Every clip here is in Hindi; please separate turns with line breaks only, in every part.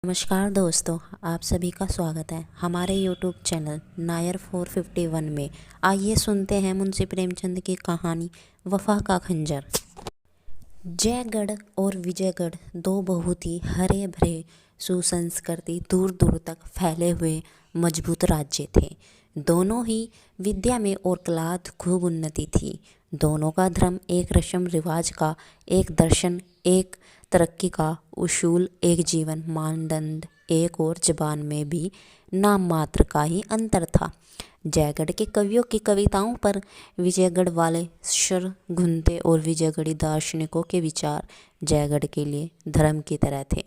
नमस्कार दोस्तों, आप सभी का स्वागत है हमारे YouTube चैनल नायर 451 में। आइए सुनते हैं मुंशी प्रेमचंद की कहानी वफा का खंजर। जयगढ़ और विजयगढ़ दो बहुत ही हरे भरे सुसंस्कृति दूर दूर तक फैले हुए मजबूत राज्य थे। दोनों ही विद्या में और कलात खूब उन्नति थी। दोनों का धर्म एक रस्म रिवाज का, एक दर्शन, एक तरक्की का उसूल, एक जीवन मानदंड, एक और जबान में भी नाम मात्र का ही अंतर था। जयगढ़ के कवियों की कविताओं पर विजयगढ़ वाले स्वर घुनते और विजयगढ़ी दार्शनिकों के विचार जयगढ़ के लिए धर्म की तरह थे।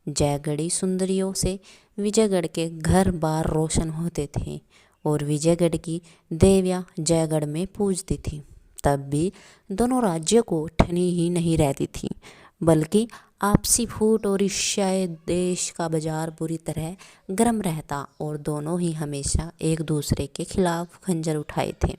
जयगढ़ी सुंदरियों से विजयगढ़ के घर बार रोशन होते थे और विजयगढ़ की देवियाँ जयगढ़ में पूजती थी। तब भी दोनों राज्यों को ठनी ही नहीं रहती थी, बल्कि आपसी फूट और ईर्ष्याएं देश का बाजार बुरी तरह गर्म रहता और दोनों ही हमेशा एक दूसरे के खिलाफ खंजर उठाए थे।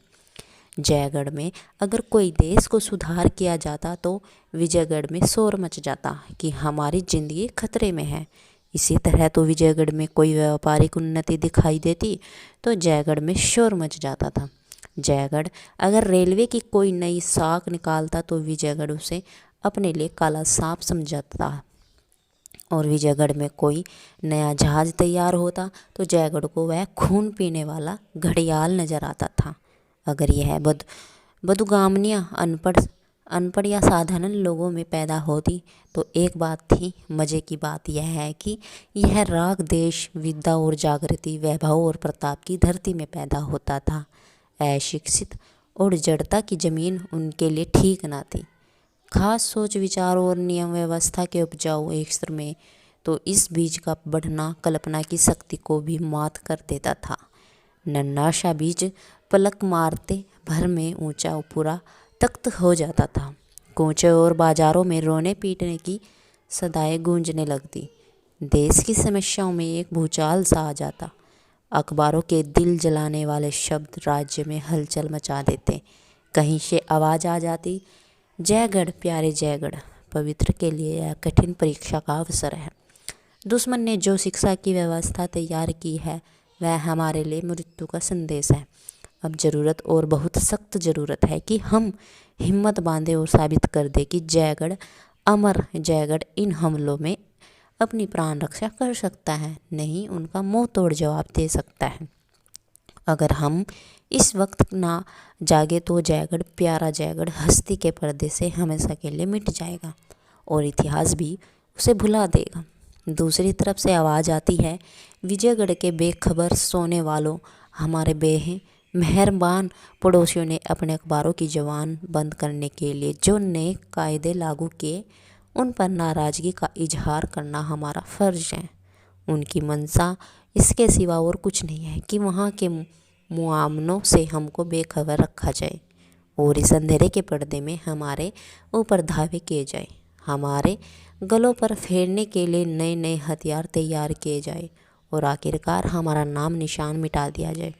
जयगढ़ में अगर कोई देश को सुधार किया जाता तो विजयगढ़ में शोर मच जाता कि हमारी जिंदगी खतरे में है। इसी तरह तो विजयगढ़ में कोई व्यापारिक उन्नति दिखाई देती तो जयगढ़ में शोर मच जाता था। जयगढ़ अगर रेलवे की कोई नई साख निकालता तो विजयगढ़ उसे अपने लिए काला सांप समझता और विजयगढ़ में कोई नया जहाज तैयार होता तो जयगढ़ को वह खून पीने वाला घड़ियाल नजर आता था। अगर यह बदुगामनियाँ अनपढ़ या साधारण लोगों में पैदा होती तो एक बात थी। मज़े की बात यह है कि यह राग देश विद्या और जागृति, वैभव और प्रताप की धरती में पैदा होता था। अशिक्षित और जड़ता की जमीन उनके लिए ठीक ना थी। खास सोच विचार और नियम व्यवस्था के उपजाऊ क्षेत्र में तो इस बीज का बढ़ना कल्पना की शक्ति को भी मात कर देता था। नन्हा सा बीज पलक मारते भर में ऊंचा पूरा तख्त हो जाता था। कूचे और बाजारों में रोने पीटने की सदाएं गूंजने लगती। देश की समस्याओं में एक भूचाल सा आ जाता। अखबारों के दिल जलाने वाले शब्द राज्य में हलचल मचा देते। कहीं से आवाज़ आ जाती, जयगढ़ प्यारे जयगढ़, पवित्र के लिए यह कठिन परीक्षा का अवसर है। दुश्मन ने जो शिक्षा की व्यवस्था तैयार की है वह हमारे लिए मृत्यु का संदेश है। अब ज़रूरत और बहुत सख्त ज़रूरत है कि हम हिम्मत बांधे और साबित कर दे कि जयगढ़ अमर, जयगढ़ इन हमलों में अपनी प्राण रक्षा कर सकता है, नहीं उनका मुंह तोड़ जवाब दे सकता है। अगर हम इस वक्त ना जागे तो जयगढ़ प्यारा जयगढ़ हस्ती के पर्दे से हमेशा के लिए मिट जाएगा और इतिहास भी उसे भुला देगा। दूसरी तरफ से आवाज़ आती है, विजयगढ़ के बेखबर सोने वालों, हमारे मेहरबान पड़ोसियों ने अपने अखबारों की ज़बान बंद करने के लिए जो नए कायदे लागू किए उन पर नाराज़गी का इजहार करना हमारा फ़र्ज है। उनकी मंशा इसके सिवा और कुछ नहीं है कि वहाँ के मुआमलों से हमको बेखबर रखा जाए और इस अंधेरे के पर्दे में हमारे ऊपर धावे किए जाए, हमारे गलों पर फेरने के लिए नए नए हथियार तैयार किए जाए और आखिरकार हमारा नाम निशान मिटा दिया जाए।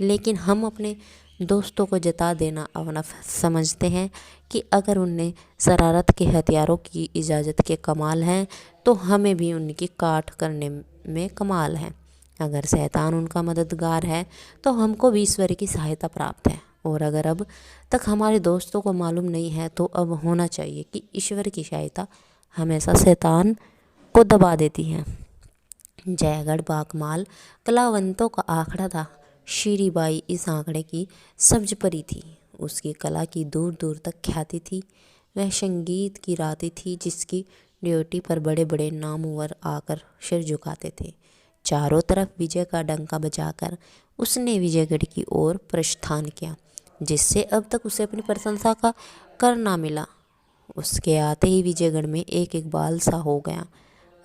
लेकिन हम अपने दोस्तों को जता देना अपना समझते हैं कि अगर उन्हें शरारत के हथियारों की इजाज़त के कमाल हैं तो हमें भी उनकी काट करने में कमाल है। अगर शैतान उनका मददगार है तो हमको भी ईश्वर की सहायता प्राप्त है। और अगर अब तक हमारे दोस्तों को मालूम नहीं है तो अब होना चाहिए कि ईश्वर की सहायता हमेशा शैतान को दबा देती है। जयगढ़ बाकमाल कलावंतों का आखड़ा था। शीरीबाई इस आंकड़े की सब्ज परी थी। उसकी कला की दूर दूर तक ख्याति थी। वह संगीत की राती थी जिसकी ड्योटी पर बड़े बड़े नामवर आकर सिर झुकाते थे। चारों तरफ विजय का डंका बजाकर उसने विजयगढ़ की ओर प्रस्थान किया, जिससे अब तक उसे अपनी प्रशंसा का कर ना मिला। उसके आते ही विजयगढ़ में एक इकबाल सा हो गया।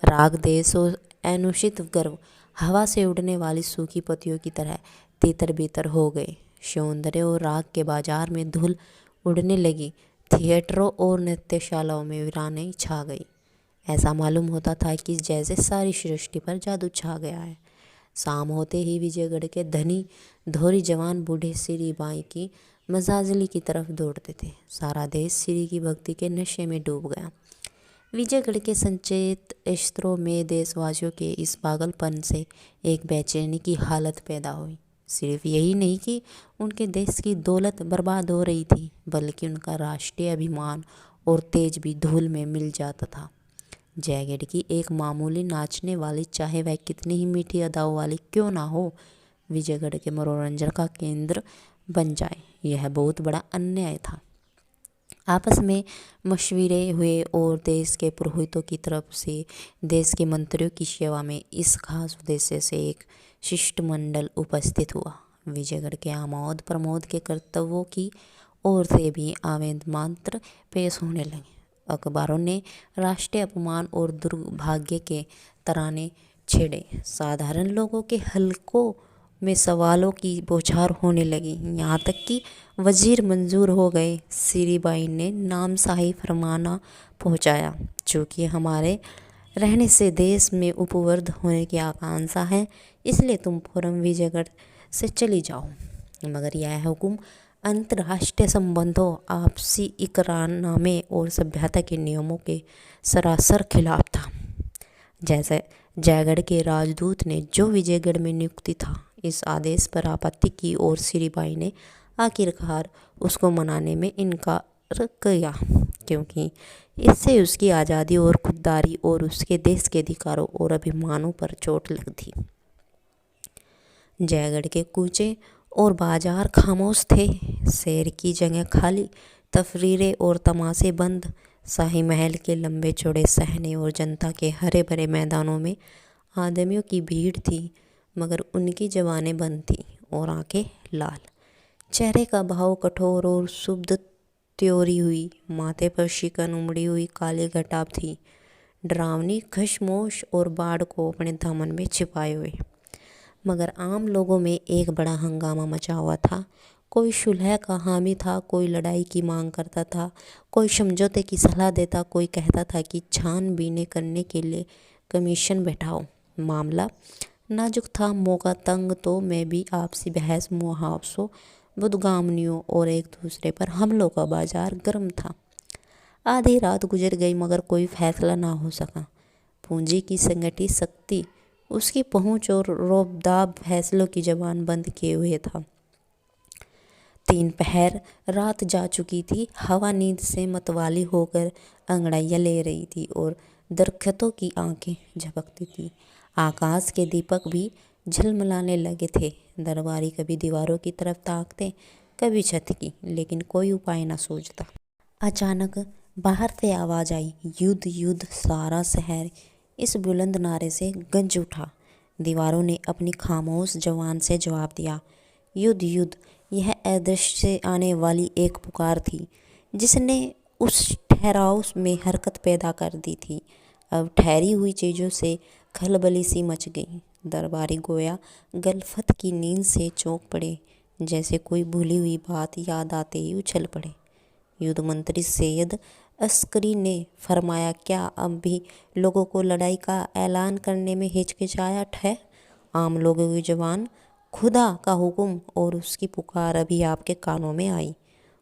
राग देश और अनुचित गर्व हवा से उड़ने वाली सूखी पत्तियों की तरह तितर बितर हो गए। सौंदर्य और राग के बाजार में धूल उड़ने लगी। थिएटरों और नृत्यशालाओं में वीरानी छा गई। ऐसा मालूम होता था कि जैसे सारी सृष्टि पर जादू छा गया है। शाम होते ही विजयगढ़ के धनी धोरी जवान बूढ़े श्री बाई की मजाजली की तरफ दौड़ते थे। सारा देश श्री की भक्ति के नशे में डूब गया। विजयगढ़ के संचेत अस्त्रों में देशवासियों के इस पागलपन से एक बेचैनी की हालत पैदा हुई। सिर्फ यही नहीं कि उनके देश की दौलत बर्बाद हो रही थी, बल्कि उनका राष्ट्रीय अभिमान और तेज भी धूल में मिल जाता था। जयगढ़ की एक मामूली नाचने वाली, चाहे वह कितनी ही मीठी अदाओं वाली क्यों ना हो, विजयगढ़ के मनोरंजन का केंद्र बन जाए, यह बहुत बड़ा अन्याय था। आपस में मशवरे हुए और देश के पुरोहितों की तरफ से देश के मंत्रियों की सेवा में इस खास उद्देश्य से एक शिष्टमंडल उपस्थित हुआ। विजयगढ़ के आमोद प्रमोद के कर्तव्यों की ओर से भी आवेदन मात्र पेश होने लगे। अखबारों ने राष्ट्रीय अपमान और दुर्भाग्य के तराने छेड़े। साधारण लोगों के हलकों में सवालों की बौछार होने लगी, यहाँ तक कि वजीर मंजूर हो गए। सीरीबाई ने नामशाही फरमाना पहुँचाया, चूँकि हमारे रहने से देश में उपवर्ध होने की आकांक्षा है, इसलिए तुम फौरन विजयगढ़ से चली जाओ। मगर यह हुक्म अंतर्राष्ट्रीय संबंधों, आपसी इकरारनामे और सभ्यता के नियमों के सरासर खिलाफ था। जैसे जयगढ़ के राजदूत ने जो विजयगढ़ में नियुक्ति था, इस आदेश पर आपत्ति की और सीरीबाई ने आखिरकार उसको मनाने में इनकार किया, क्योंकि इससे उसकी आज़ादी और खुददारी और उसके देश के अधिकारों और अभिमानों पर चोट लगती। जयगढ़ के कूचे और बाजार खामोश थे, शहर की जगह खाली, तफरीरें और तमाशे बंद। शाही महल के लंबे चौड़े सहने और जनता के हरे भरे मैदानों में आदमियों की भीड़ थी, मगर उनकी जबानें बंद थीं और आंखें लाल। चेहरे का भाव कठोर और शुद्ध त्योरी हुई, माथे पर शिकन उमड़ी हुई काली घटा थी, डरावनी खशमोश और बाढ़ को अपने दामन में छिपाए हुए। मगर आम लोगों में एक बड़ा हंगामा मचा हुआ था। कोई सुलह का हामी था, कोई लड़ाई की मांग करता था, कोई समझौते की सलाह देता, कोई कहता था कि छानबीन करने के लिए कमीशन बैठाओ। मामला नाजुक था, मौका तंग, तो मैं भी आपसी बहस, मुहावसों, बुदगामनियों और एक दूसरे पर हमलों का बाजार गर्म था। आधी रात गुजर गई, मगर कोई फैसला ना हो सका। पूंजी की संगठित शक्ति उसकी पहुंच और रोबदाब फैसलों की जबान बंद किए हुए था। 3 पहर रात जा चुकी थी। हवा नींद से मतवाली होकर अंगड़ाइयाँ ले रही थी और दरख्तों की आंखें झपकती थी। आकाश के दीपक भी झलमलाने लगे थे। दरबारी कभी दीवारों की तरफ ताकते, कभी छत की, लेकिन कोई उपाय न सूझता। अचानक बाहर से आवाज़ आई, युद्ध युद्ध। सारा शहर इस बुलंद नारे से गंज उठा। दीवारों ने अपनी खामोश जवान से जवाब दिया, युद्ध युद्ध। यह अदृश्य से आने वाली एक पुकार थी, जिसने उस ठहराव में हरकत पैदा कर दी थी। अब ठहरी हुई चीज़ों से खलबली सी मच गई। दरबारी गोया गलफत की नींद से चौंक पड़े, जैसे कोई भूली हुई बात याद आते ही उछल पड़े। युद्ध मंत्री सैयद अस्करी ने फरमाया, क्या अब भी लोगों को लड़ाई का ऐलान करने में हिचकिचाहट है? आम लोगों की जबान खुदा का हुक्म और उसकी पुकार अभी आपके कानों में आई।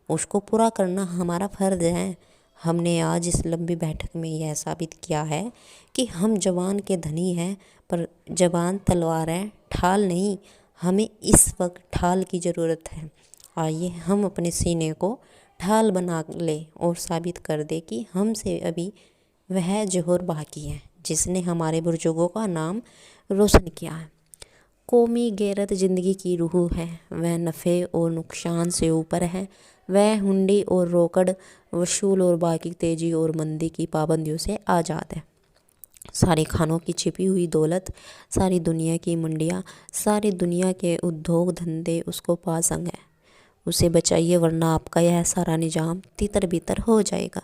उसको पूरा करना हमारा फर्ज है। हमने आज इस लंबी बैठक में यह साबित किया है कि हम जबान के धनी हैं, पर जबान तलवार है, ढाल नहीं। हमें इस वक्त ढाल की ज़रूरत है। आइए हम अपने सीने को ढाल बना ले और साबित कर दे कि हमसे अभी वह जोहर बाकी है जिसने हमारे बुजुर्गों का नाम रोशन किया है। कौमी गैरत ज़िंदगी की रूह है। वह नफ़े और नुकसान से ऊपर है। वह हुंडी और रोकड़ वसूल और बाकी तेजी और मंदी की पाबंदियों से आज़ाद है। सारे खानों की छिपी हुई दौलत, सारी दुनिया की मंडियाँ, सारी दुनिया के उद्योग धंधे उसको पासंग है। उसे बचाइए, वरना आपका यह सारा निजाम तितर बितर हो जाएगा,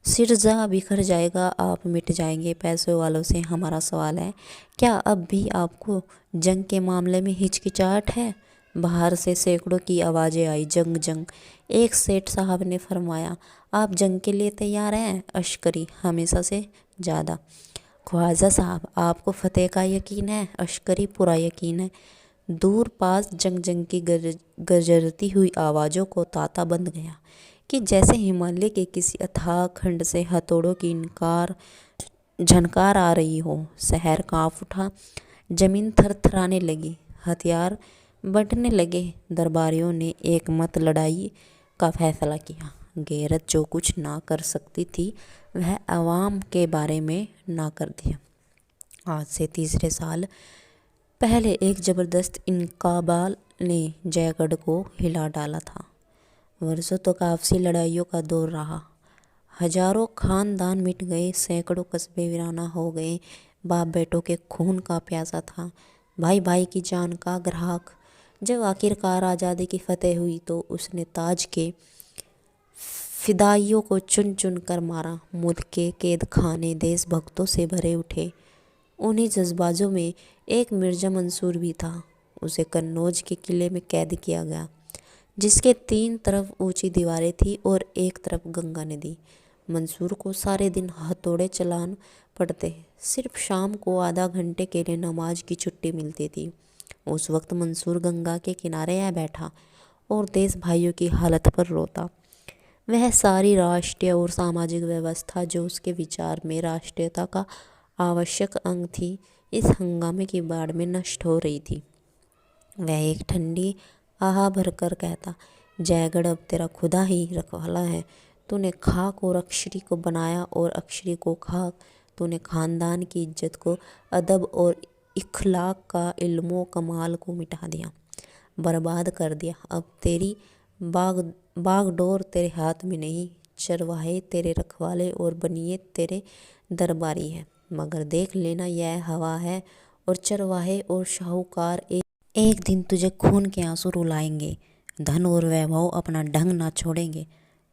सिरजा बिखर जाएगा, आप मिट जाएंगे। पैसों वालों से हमारा सवाल है, क्या अब भी आपको जंग के मामले में हिचकिचाहट है? बाहर से सैकड़ों की आवाज़ें आई, जंग जंग। एक सेठ साहब ने फरमाया, आप जंग के लिए तैयार हैं? अश्करी, हमेशा से ज़्यादा। ख्वाजा साहब, आपको फतेह का यकीन है? अश्करी, पूरा यकीन है। दूर पास जंग जंग की गरजती हुई आवाज़ों को ताता बंद गया। कि जैसे हिमालय के किसी अथाह खंड से हथौड़ों की झनकार आ रही हो। शहर कांप उठा, जमीन थरथराने लगी, हथियार बंटने लगे। दरबारियों ने एक मत लड़ाई का फैसला किया। गैरत जो कुछ ना कर सकती थी वह अवाम के बारे में ना कर दिया। आज से 30 साल पहले एक जबरदस्त इनकलाब ने जयगढ़ को हिला डाला था। वर्षों तक आपसी लड़ाइयों का दौर रहा। हजारों खानदान मिट गए, सैकड़ों कस्बे वीराना हो गए। बाप बेटों के खून का प्यासा था, भाई भाई की जान का ग्राहक। जब आखिरकार आज़ादी की फतेह हुई तो उसने ताज के फिदाइयों को चुन चुन कर मारा। मुल्क के कैद खाने देशभक्तों से भरे उठे। उन्हीं जज्बाजों में एक मिर्जा मंसूर भी था। उसे कन्नौज के किले में कैद किया गया, जिसके 3 तरफ ऊंची दीवारें थी और एक तरफ गंगा नदी। मंसूर को सारे दिन हथौड़े चलान पड़ते, सिर्फ शाम को आधा घंटे के लिए नमाज की छुट्टी मिलती थी। उस वक्त मंसूर गंगा के किनारे आ बैठा और देश भाइयों की हालत पर रोता। वह सारी राष्ट्रीय और सामाजिक व्यवस्था जो उसके विचार में राष्ट्रीयता का आवश्यक अंग थी, इस हंगामे की बाढ़ में नष्ट हो रही थी। वह एक ठंडी आह भरकर कहता, जयगढ़ अब तेरा खुदा ही रखवाला है। तूने खाक और अक्षरी को बनाया और अक्षरी को खाक। तूने खानदान की इज्जत को, अदब और इखलाक का, इल्मो कमाल को मिटा दिया, बर्बाद कर दिया। अब तेरी बागडोर तेरे हाथ में नहीं, चरवाहे तेरे रखवाले और बनिए तेरे दरबारी है। मगर देख लेना, यह हवा है और चरवाहे और शाहूकार एक दिन तुझे खून के आंसू रुलाएंगे। धन और वैभव अपना ढंग ना छोड़ेंगे,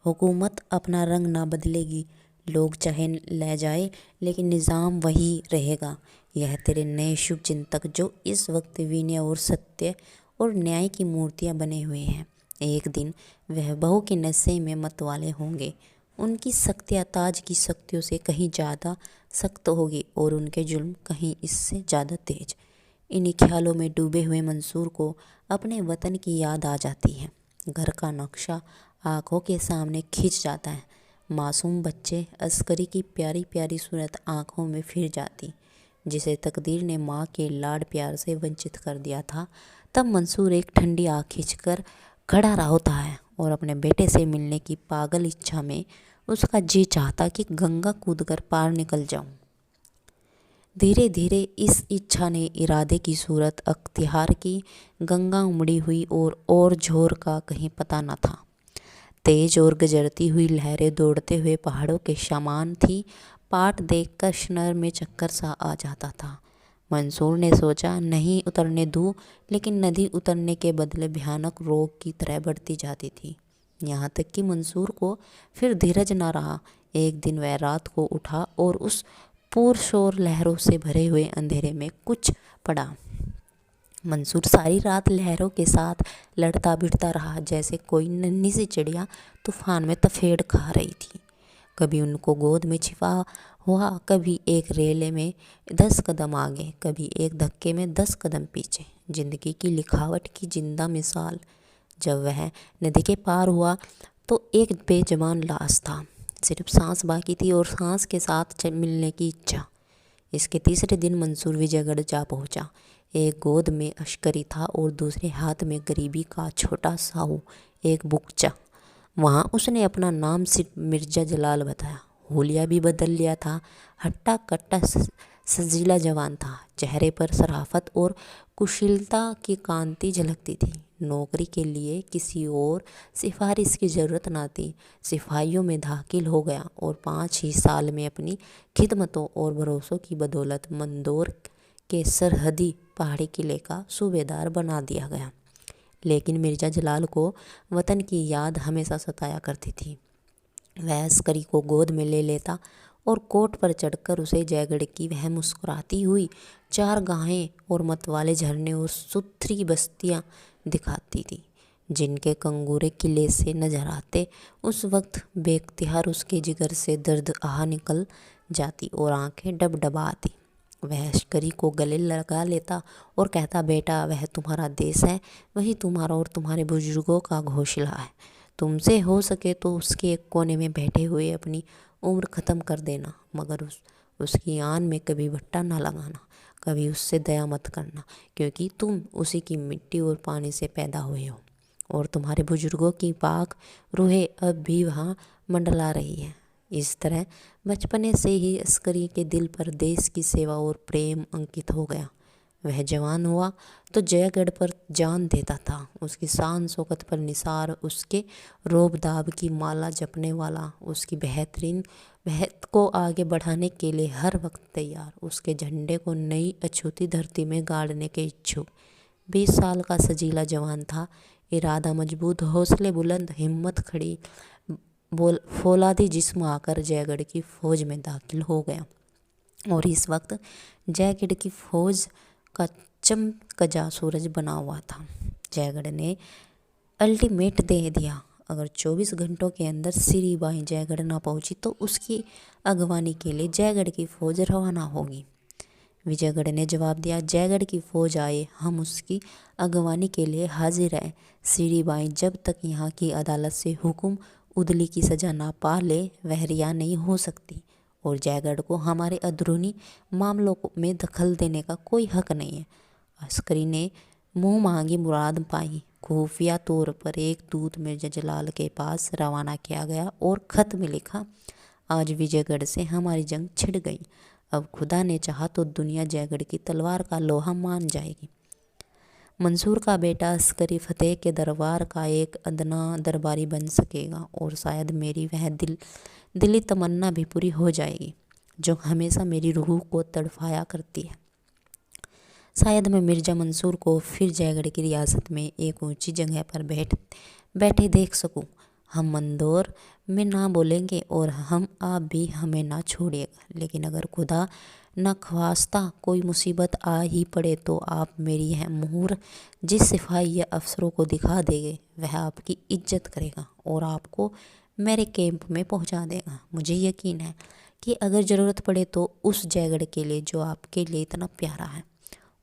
हुकूमत अपना रंग ना बदलेगी। लोग चाहे ले जाए लेकिन निज़ाम वही रहेगा। यह तेरे नए शुभ चिंतक जो इस वक्त विनय और सत्य और न्याय की मूर्तियां बने हुए हैं, एक दिन वह बहू के नशे में मतवाले होंगे। उनकी शक्तियाँ ताज की शक्तियों से कहीं ज़्यादा सख्त होगी और उनके जुल्म कहीं इससे ज़्यादा तेज। इन्हीं ख्यालों में डूबे हुए मंसूर को अपने वतन की याद आ जाती है। घर का नक्शा आंखों के सामने खिंच जाता है। मासूम बच्चे, अस्करी की प्यारी प्यारी सूरत आंखों में फिर जाती, जिसे तकदीर ने माँ के लाड प्यार से वंचित कर दिया था। तब मंसूर एक ठंडी आँख खींचकर खड़ा रहा होता है और अपने बेटे से मिलने की पागल इच्छा में उसका जी चाहता कि गंगा कूदकर पार निकल जाऊं। धीरे धीरे इस इच्छा ने इरादे की सूरत अख्तियार की। गंगा उमड़ी हुई और झोर का कहीं पता न था। तेज और गजरती हुई लहरें दौड़ते हुए पहाड़ों के समान थी। पाट देखकर शनर में चक्कर सा आ जाता था। मंसूर ने सोचा, नहीं उतरने दूँ, लेकिन नदी उतरने के बदले भयानक रोग की तरह बढ़ती जाती थी। यहाँ तक कि मंसूर को फिर धीरज न रहा। एक दिन वह रात को उठा और उस पुरशोर लहरों से भरे हुए अंधेरे में कुछ पड़ा। मंसूर सारी रात लहरों के साथ लड़ता भिड़ता रहा, जैसे कोई नन्ही सी चिड़िया तूफान में तफेड़ खा रही थी। कभी उनको गोद में छिपा हुआ, कभी एक रेले में 10 कदम आगे, कभी एक धक्के में 10 कदम पीछे। जिंदगी की लिखावट की जिंदा मिसाल। जब वह नदी के पार हुआ तो एक बेजबान लाश था। सिर्फ सांस बाकी थी और सांस के साथ मिलने की इच्छा। इसके तीसरे दिन मंसूर विजयगढ़ जा पहुंचा। एक गोद में अश्करी था और दूसरे हाथ में गरीबी का छोटा साहू, एक बुकचा। वहाँ उसने अपना नाम सिर्फ मिर्जा जलाल बताया। हुलिया भी बदल लिया था। हट्टा कट्टा सजीला जवान था। चेहरे पर शराफत और कुशलता की कांति झलकती थी। नौकरी के लिए किसी और सिफारिश की ज़रूरत न थी। सिपाहियों में दाखिल हो गया और 5 ही साल में अपनी खिदमतों और भरोसों की बदौलत मंदोर के सरहदी पहाड़ी किले का सूबेदार बना दिया गया। लेकिन मिर्जा जलाल को वतन की याद हमेशा सताया करती थी। वह अस्करी को गोद में ले लेता और कोट पर चढ़कर उसे जयगढ़ की वह मुस्कुराती हुई 4 गाहें और मतवाले झरने और सुथरी बस्तियां दिखाती थी, जिनके कंगूरे किले से नजर आते। उस वक्त बेख्तियार उसके जिगर से दर्द आह निकल जाती और आंखें डबडबाती। वह अस्करी को गले लगा लेता और कहता, बेटा, वह तुम्हारा देश है, वही तुम्हारा और तुम्हारे बुजुर्गों का घोंसला है। तुमसे हो सके तो उसके एक कोने में बैठे हुए अपनी उम्र ख़त्म कर देना, मगर उसकी आन में कभी भट्टा ना लगाना, कभी उससे दया मत करना, क्योंकि तुम उसी की मिट्टी और पानी से पैदा हुए हो और तुम्हारे बुजुर्गों की पाक रूहें अब भी वहाँ मंडला रही है। इस तरह बचपने से ही अस्करी के दिल पर देश की सेवा और प्रेम अंकित हो गया। वह जवान हुआ तो जयगढ़ पर जान देता था। उसकी शान शौकत पर निसार, उसके रोब दाब की माला जपने वाला, उसकी बेहतरीन बेहद को आगे बढ़ाने के लिए हर वक्त तैयार, उसके झंडे को नई अछूती धरती में गाड़ने के इच्छुक 20 साल का सजीला जवान था। इरादा मजबूत, हौसले बुलंद, हिम्मत खड़ी, फौलादी जिस्म आकर जयगढ़ की फौज में दाखिल हो गया। और इस वक्त जयगढ़ की फौज का चमकजा सूरज बना हुआ था। जयगढ़ ने अल्टीमेट दे दिया, अगर 24 घंटों के अंदर श्री बाई जयगढ़ ना पहुंची तो उसकी अगवानी के लिए जयगढ़ की फौज रवाना होगी। विजयगढ़ ने जवाब दिया, जयगढ़ की फौज आए, हम उसकी अगवानी के लिए हाजिर हैं। श्री बाई जब तक यहाँ की अदालत से हुक्म उदली की सज़ा ना पा ले वह रिहा नहीं हो सकती, और जयगढ़ को हमारे अंदरूनी मामलों में दखल देने का कोई हक नहीं है। अस्करी ने मुँह मांगी मुराद पाई। खुफिया तौर पर एक दूत मिर्जा जलाल के पास रवाना किया गया और खत में लिखा, आज विजयगढ़ से हमारी जंग छिड़ गई, अब खुदा ने चाहा तो दुनिया जयगढ़ की तलवार का लोहा मान जाएगी। मंसूर का बेटा अस्करी फतेह के दरबार का एक अदना दरबारी बन सकेगा, और शायद मेरी वह दिली तमन्ना भी पूरी हो जाएगी जो हमेशा मेरी रूह को तड़फाया करती है। शायद मैं मिर्जा मंसूर को फिर जयगढ़ की रियासत में एक ऊंची जगह पर बैठे देख सकूं। हम मंदोर में ना बोलेंगे और हम आप भी हमें ना छोड़िएगा, लेकिन अगर खुदा न ख्वास्ता कोई मुसीबत आ ही पड़े तो आप मेरी यह मुहर जिस सिपाही या अफसरों को दिखा देंगे वह आपकी इज्जत करेगा और आपको मेरे कैंप में पहुंचा देगा। मुझे यकीन है कि अगर ज़रूरत पड़े तो उस जयगढ़ के लिए जो आपके लिए इतना प्यारा है,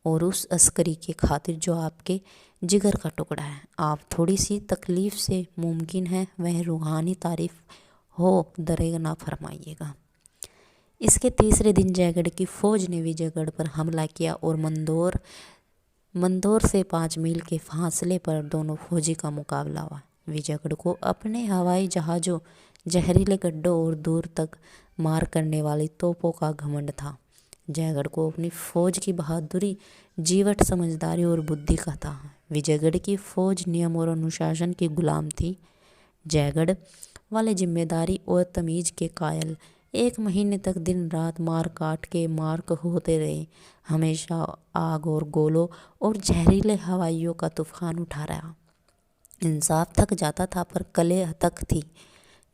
और उस अस्करी के खातिर जो आपके जिगर का टुकड़ा है, आप थोड़ी सी तकलीफ़ से मुमकिन है वह रूहानी तारीफ़ हो दरेग ना फरमाइएगा। इसके तीसरे दिन जयगढ़ की फौज ने विजयगढ़ पर हमला किया और मंदोर से 5 मील के फासले पर दोनों फौजी का मुकाबला हुआ। विजयगढ़ को अपने हवाई जहाज़ों, जहरीले गड्ढों और दूर तक मार करने वाली तोपों का घमंड था। जयगढ़ को अपनी फौज की बहादुरी, जीवट, समझदारी और बुद्धि का था। विजयगढ़ की फौज नियम और अनुशासन की गुलाम थी। जयगढ़ वाले जिम्मेदारी और तमीज़ के कायल 1 महीने तक दिन रात मार काट के मार्क होते रहे। हमेशा आग और गोलों और जहरीले हवाइयों का तूफान उठा रहा। इंसाफ थक जाता था पर कले तक थी।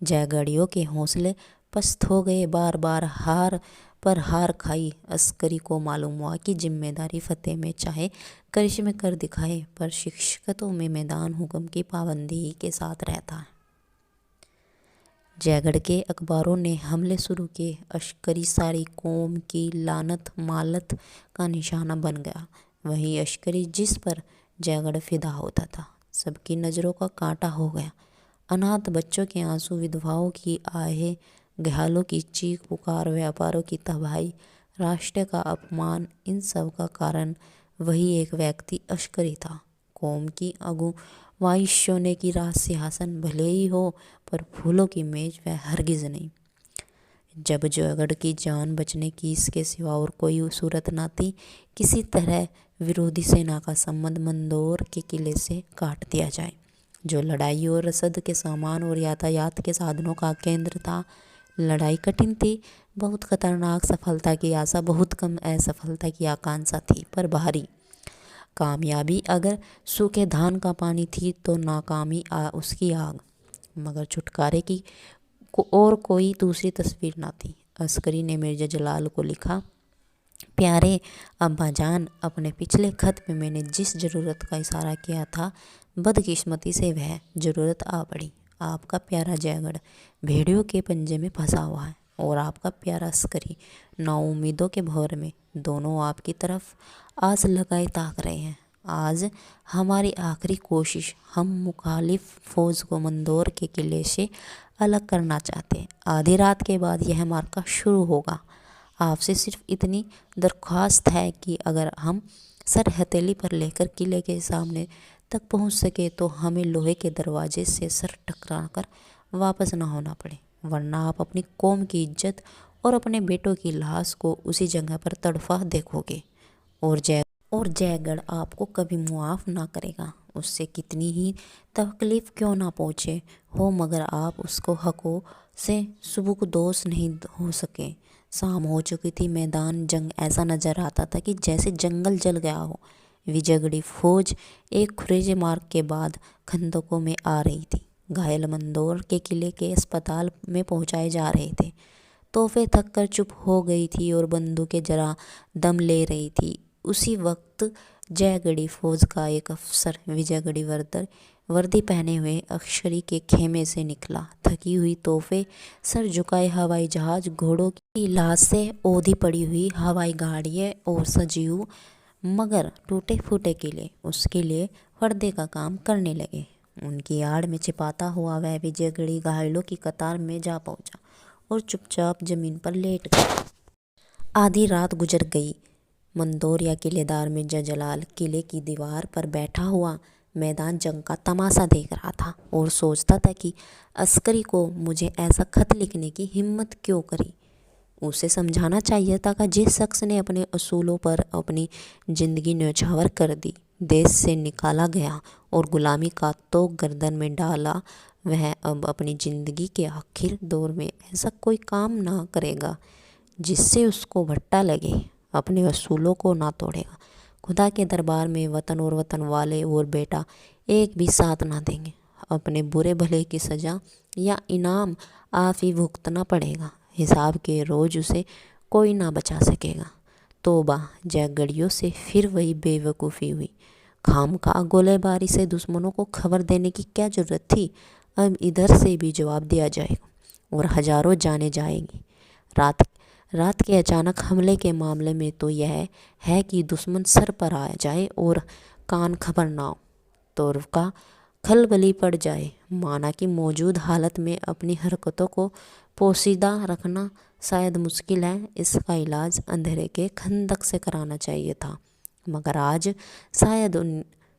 जयगढ़ियों के हौसले पस्त हो गए। बार बार हार पर हार खाई। अस्करी को मालूम हुआ कि जिम्मेदारी फतेह में चाहे करिश्मे कर दिखाए पर शिक्षकतों में मैदान हुक्म की पाबंदी के साथ रहता है। जयगढ़ के अखबारों ने हमले शुरू किए। अस्करी सारी कौम की लानत मालत का निशाना बन गया। वही अस्करी जिस पर जयगढ़ फिदा होता था सबकी नज़रों का कांटा हो गया। अनाथ बच्चों के आंसू, विधवाओं की आहें, घायलों की चीख पुकार, व्यापारों की तबाही, राष्ट्र का अपमान, इन सब का कारण वही एक व्यक्ति अस्करी था। कौम की अगुवाई सोने की रात सिंहासन भले ही हो पर फूलों की मेज वह हरगिज़ नहीं। जब जयगढ़ की जान बचने की इसके सिवा और कोई सूरत ना थी, किसी तरह विरोधी सेना का संबंध मंदोर के किले से काट दिया जाए, जो लड़ाई और रसद के सामान और यातायात के साधनों का केंद्र था। लड़ाई कठिन थी, बहुत खतरनाक, सफलता की आशा, बहुत कम असफलता की आकांक्षा थी, पर भारी। कामयाबी अगर सूखे धान का पानी थी तो नाकामी उसकी आग, मगर छुटकारे की और कोई दूसरी तस्वीर ना थी। अस्करी ने मिर्जा जलाल को लिखा, प्यारे अब्बा जान, अपने पिछले खत में मैंने जिस ज़रूरत का इशारा किया था बदकिस्मती से वह ज़रूरत आ पड़ी। आपका प्यारा जयगढ़ भेड़ियों के पंजे में फंसा हुआ है और आपका प्यारा अस्करी नाउम्मीदों के भंवर में। दोनों आपकी तरफ आस लगाए ताक रहे हैं। आज हमारी आखिरी कोशिश, हम मुखालिफ फ़ौज को मंदोर के किले से अलग करना चाहते हैं। आधी रात के बाद यह मार्का शुरू होगा। आपसे सिर्फ इतनी दरख्वास्त है कि अगर हम सर हथेली पर लेकर किले के सामने तक पहुंच सके तो हमें लोहे के दरवाजे से सर टकराकर वापस ना होना पड़े, वरना आप अपनी कौम की इज्जत और अपने बेटों की लाश को उसी जगह पर तड़फा देखोगे और जयगढ़ आपको कभी मुआफ़ ना करेगा। उससे कितनी ही तकलीफ़ क्यों ना पहुँचे हो, मगर आप उसको हकों से सुबुकदोश नहीं हो सके। शाम हो चुकी थी। मैदान जंग ऐसा नज़र आता था कि जैसे जंगल जल गया हो। विजयगढ़ी फौज एक खुरेजे मार्ग के बाद खंदकों में आ रही थी। घायल मंदोर के किले के अस्पताल में पहुंचाए जा रहे थे। तोहफे थक कर चुप हो गई थी और बंदूकें जरा दम ले रही थी। उसी वक्त जयगढ़ी फौज का एक अफसर विजयगढ़ी वर्दी पहने हुए अक्षरी के खेमे से निकला। थकी हुई तोहफे सर झुकाए हवाई जहाज, घोड़ों की लाश से औधी पड़ी हुई हवाई गाड़ियाँ और सजीव मगर टूटे फूटे किले उसके लिए पर्दे का काम करने लगे। उनकी आड़ में छिपाता हुआ वह विजयगढ़ी घायलों की कतार में जा पहुंचा और चुपचाप जमीन पर लेट गया। आधी रात गुजर गई। मंदोर या किलेदार मिर्जा जलाल किले की दीवार पर बैठा हुआ मैदान जंग का तमाशा देख रहा था और सोचता था कि अस्करी को मुझे ऐसा खत लिखने की हिम्मत क्यों करी। उसे समझाना चाहिए था कि जिस शख्स ने अपने असूलों पर अपनी ज़िंदगी न्यौछावर कर दी, देश से निकाला गया और गुलामी का तोग गर्दन में डाला, वह अब अपनी ज़िंदगी के आखिर दौर में ऐसा कोई काम ना करेगा जिससे उसको भट्टा लगे, अपने असूलों को ना तोड़ेगा। खुदा के दरबार में वतन और वतन वाले और बेटा एक भी साथ ना देंगे। अपने बुरे भले की सज़ा या इनाम आप ही भुगतना पड़ेगा। हिसाब के रोज़ उसे कोई ना बचा सकेगा। तौबा, जयगढ़ियों से फिर वही बेवकूफ़ी हुई। खामखा गोलेबारी से दुश्मनों को खबर देने की क्या ज़रूरत थी। अब इधर से भी जवाब दिया जाएगा और हज़ारों जाने जाएंगी। रात के अचानक हमले के मामले में तो यह है कि दुश्मन सर पर आ जाए और कान खबर ना हो तो रुका खलबली पड़ जाए। माना कि मौजूद हालत में अपनी हरकतों को पोशीदा रखना शायद मुश्किल है। इसका इलाज अंधेरे के खंदक से कराना चाहिए था, मगर आज शायद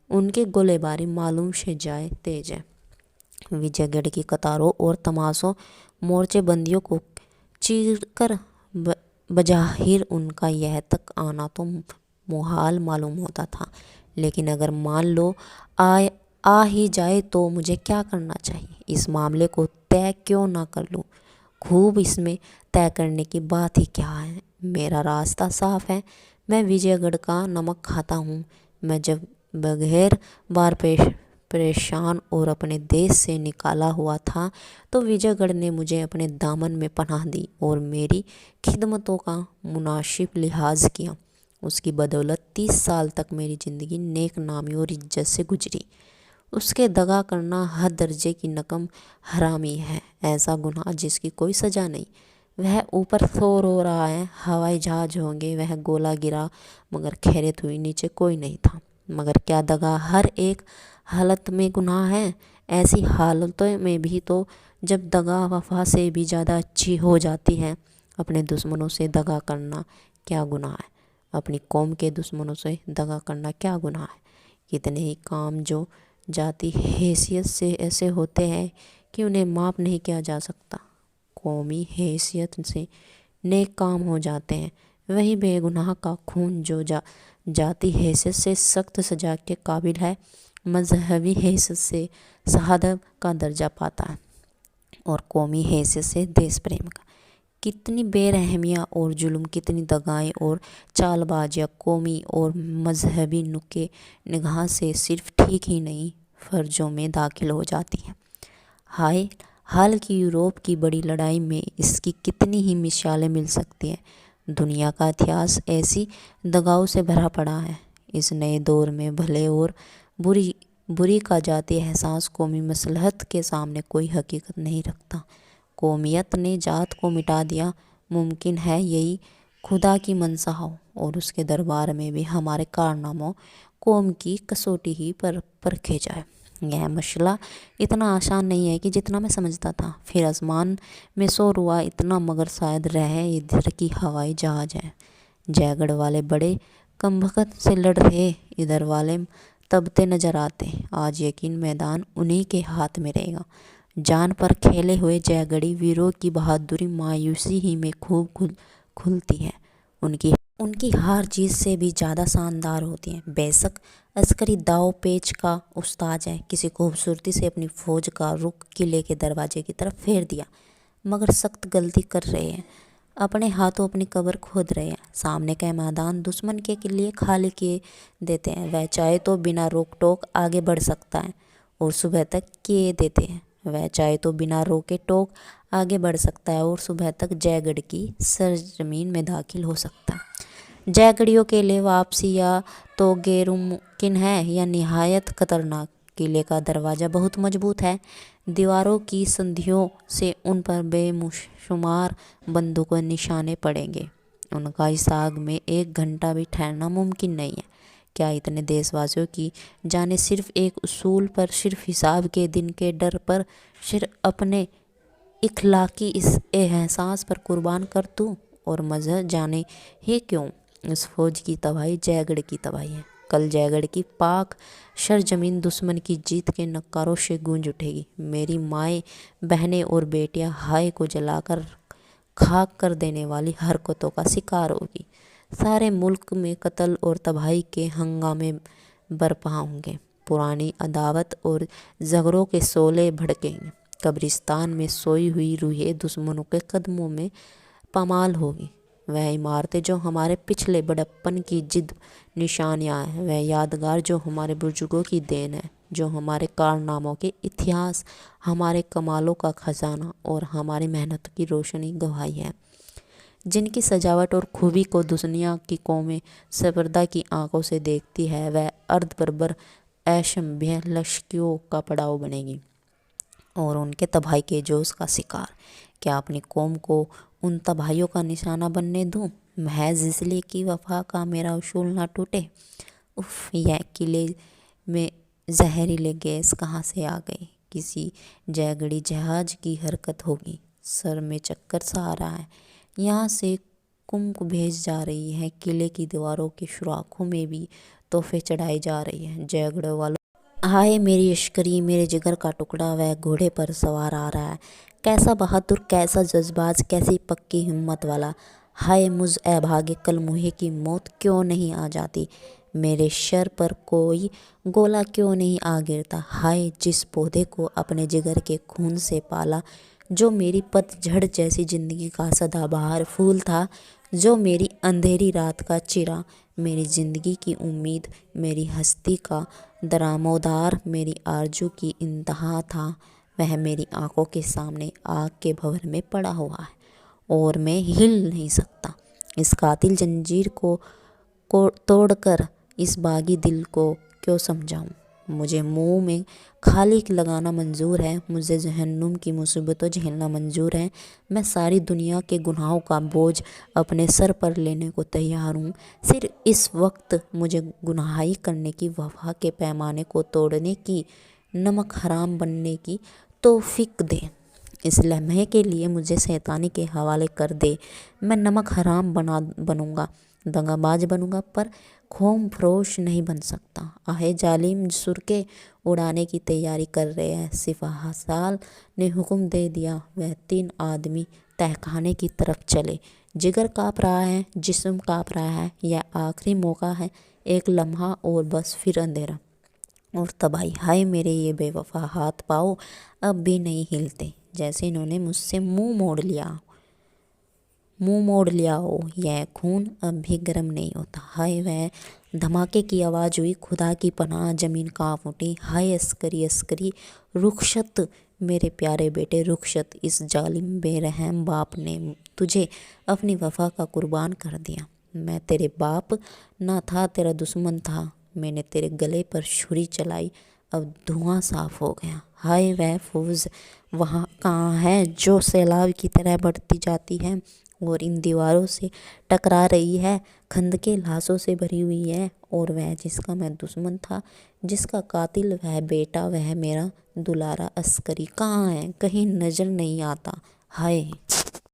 उनके गोलेबारी मालूम से जाए तेज है। विजयगढ़ की कतारों और तमाशों मोर्चेबंदियों को चीरकर बजाहिर उनका यह तक आना तो मुहाल मालूम होता था। लेकिन अगर मान लो आ ही जाए तो मुझे क्या करना चाहिए? इस मामले को तय क्यों ना कर लूँ? खूब, इसमें तय करने की बात ही क्या है। मेरा रास्ता साफ है। मैं विजयगढ़ का नमक खाता हूँ। मैं जब बगैर बार परेशान और अपने देश से निकाला हुआ था तो विजयगढ़ ने मुझे अपने दामन में पनाह दी और मेरी खिदमतों का मुनासिब लिहाज किया। उसकी बदौलत 30 साल तक मेरी ज़िंदगी नेक नामी और इज्जत से गुजरी। उसके दगा करना हर दर्जे की नकम हरामी है, ऐसा गुनाह जिसकी कोई सज़ा नहीं। वह ऊपर सो रो रहा है, हवाई जहाज होंगे, वह गोला गिरा मगर खैरियत हुई, नीचे कोई नहीं था। मगर क्या दगा हर एक हालत में गुनाह है? ऐसी हालतों में भी तो जब दगा वफा से भी ज़्यादा अच्छी हो जाती है। अपने दुश्मनों से दगा करना क्या गुनाह है? अपनी कौम के दुश्मनों से दगा करना क्या गुनाह है? कितने ही काम जो जाति हैसियत से ऐसे होते हैं कि उन्हें माफ़ नहीं किया जा सकता। कौमी हैसियत से नेक काम हो जाते हैं। वही बेगुनाह का खून जो जाति हैसियत से सख्त सज़ा के काबिल है, मजहबी हैसियत से शहादत का दर्जा पाता है और कौमी हैसियत से देश प्रेम का। कितनी बेरहमियाँ और जुल्म, कितनी दगाएं और चालबाजियाँ कौमी और मजहबी नुक्ते निगाह से सिर्फ ठीक ही नहीं फ़र्जों में दाखिल हो जाती हैं। हाल की यूरोप की बड़ी लड़ाई में इसकी कितनी ही मिसालें मिल सकती हैं। दुनिया का इतिहास ऐसी दगाओं से भरा पड़ा है। इस नए दौर में भले और बुरी का जाती एहसास कौमी मसलहत के सामने कोई हकीकत नहीं रखता। कौमियत ने जात को मिटा दिया। मुमकिन है यही खुदा की मंशा हो और उसके दरबार में भी हमारे कारनामों कौम की कसौटी ही पर परखे जाए। यह मसला इतना आसान नहीं है कि जितना मैं समझता था। फिर आसमान में शोर हुआ इतना, मगर शायद रहे इधर की हवाई जहाज है। जयगढ़ वाले बड़े कमबख्त से लड़ रहे, इधर वाले तबते नजर आते। आज यकीन मैदान उन्हीं के हाथ में रहेगा। जान पर खेले हुए जयगढ़ी वीरों की बहादुरी मायूसी ही में खूब खुलती है। उनकी हार जीत से भी ज़्यादा शानदार होती है। बेशक अस्करी दाव पेच का उस्ताद है, किसी खूबसूरती से अपनी फौज का रुख किले के दरवाजे की तरफ फेर दिया, मगर सख्त गलती कर रहे हैं। अपने हाथों अपनी कब्र खोद रहे हैं। सामने का मैदान दुश्मन के लिए खाली किए देते हैं। वह चाहे तो बिना रोक टोक आगे बढ़ सकता है और सुबह तक किए देते हैं। वह चाहे तो बिना रोके टोक आगे बढ़ सकता है और सुबह तक जयगढ़ की सरजमीन में दाखिल हो सकता है। जयगढ़ियों के लिए वापसी या तो गैरमुमकिन है या निहायत खतरनाक। किले का दरवाज़ा बहुत मजबूत है। दीवारों की संधियों से उन पर बेशुमार बंदूकों निशाने पड़ेंगे। उनका इस आग में 1 घंटा भी ठहरना मुमकिन नहीं है। क्या इतने देशवासियों की जाने सिर्फ एक उसूल पर, सिर्फ हिसाब के दिन के डर पर, सिर्फ अपने इखलाकी इस एहसास पर कुर्बान कर दूं? और मज़ा जाने ही क्यों, इस फौज की तबाही जयगढ़ की तबाही है। कल जयगढ़ की पाक सरजमीन दुश्मन की जीत के नक्कारों से गूंज उठेगी। मेरी माएँ, बहनें और बेटियां हाय को जलाकर खाक कर देने वाली हरकतों का शिकार होगी। सारे मुल्क में कत्ल और तबाही के हंगामे बरपा होंगे। पुरानी अदावत और झगड़ों के शोले भड़केंगे। कब्रिस्तान में सोई हुई रूहें दुश्मनों के कदमों में पामाल होगी। वह इमारतें जो हमारे पिछले बड़प्पन की जिद निशानियाँ हैं, वह यादगार जो हमारे बुजुर्गों की देन है, जो हमारे कारनामों के इतिहास, हमारे कमालों का खजाना और हमारी मेहनत की रोशनी गवाही है, जिनकी सजावट और खूबी को दुनिया की कौमें सफरदा की आंखों से देखती है, वह अर्ध बरबर ऐशम्य लश्कियों का पड़ाव बनेगी और उनके तबाही के जोश का शिकार। क्या अपनी कौम को उन तबाहियों का निशाना बनने दूं, महज इसलिए कि वफा का मेरा उसूल ना टूटे? उफ, यह किले में जहरीले गैस कहाँ से आ गई? किसी जयगढ़ी जहाज की हरकत होगी। सर में चक्कर सा आ रहा है। यहाँ से कुमक भेज जा रही है। किले की दीवारों के सुराखों में भी तोहफे चढ़ाए जा रही हैं। जयगढ़ वालों, हाय मेरी अश्करी, मेरे जिगर का टुकड़ा, वह घोड़े पर सवार आ रहा है। कैसा बहादुर, कैसा जज्बाज, कैसी पक्की हिम्मत वाला। हाय मुझ अभागे, कल मुहे की मौत क्यों नहीं आ जाती? मेरे सर पर कोई गोला क्यों नहीं आ गिरता? हाय जिस पौधे को अपने जिगर के खून से पाला, जो मेरी पतझड़ जैसी जिंदगी का सदाबहार फूल था, जो मेरी अंधेरी रात का चिरा, मेरी ज़िंदगी की उम्मीद, मेरी हस्ती का दरामोदार, मेरी आरजू की इंतहा था। वह मेरी आंखों के सामने आग के भंवर में पड़ा हुआ है और मैं हिल नहीं सकता। इस कातिल जंजीर को तोड़कर इस बागी दिल को क्यों समझाऊं? मुझे मुंह में खाली लगाना मंजूर है, मुझे जहन्नुम की मुसीबतों झेलना मंजूर है। मैं सारी दुनिया के गुनाहों का बोझ अपने सर पर लेने को तैयार हूँ। सिर्फ इस वक्त मुझे गुनाही करने की, वफा के पैमाने को तोड़ने की, नमक हराम बनने की तौफीक दे। इस लम्हे के लिए मुझे शैतानी के हवाले कर दे। मैं नमक हराम बनूंगा, दंगाबाज बनूंगा, पर खोम फरोश नहीं बन सकता। आहे जालिम सुरके उड़ाने की तैयारी कर रहे हैं। सिपाह साल ने हुक्म दे दिया। वह 3 आदमी तहखाने की तरफ चले। जिगर काँप रहा है, जिस्म काँप रहा है। यह आखिरी मौका है, एक लम्हा और बस, फिर अंधेरा और तबाही। हाय मेरे ये बेवफा हाथ पाओ अब भी नहीं हिलते, जैसे इन्होंने मुझसे मुंह मोड़ लिया हो। यह खून अब भी गर्म नहीं होता। हाय वह धमाके की आवाज़ हुई। खुदा की पनाह, ज़मीन काँप उठी। हाय अस्करी, अस्करी रुखसत, मेरे प्यारे बेटे रुखसत। इस जालिम बेरहम बाप ने तुझे अपनी वफा का कुर्बान कर दिया। मैं तेरे बाप ना था, तेरा दुश्मन था। मैंने तेरे गले पर छुरी चलाई, अब धुआं साफ हो गया। हाय वह फौज वहाँ कहाँ है जो सैलाब की तरह बढ़ती जाती है और इन दीवारों से टकरा रही है, खंदकें लाशों से भरी हुई है। और वह जिसका मैं दुश्मन था, जिसका कातिल वह बेटा, वह मेरा दुलारा अस्करी कहाँ है, कहीं नजर नहीं आता। हाय।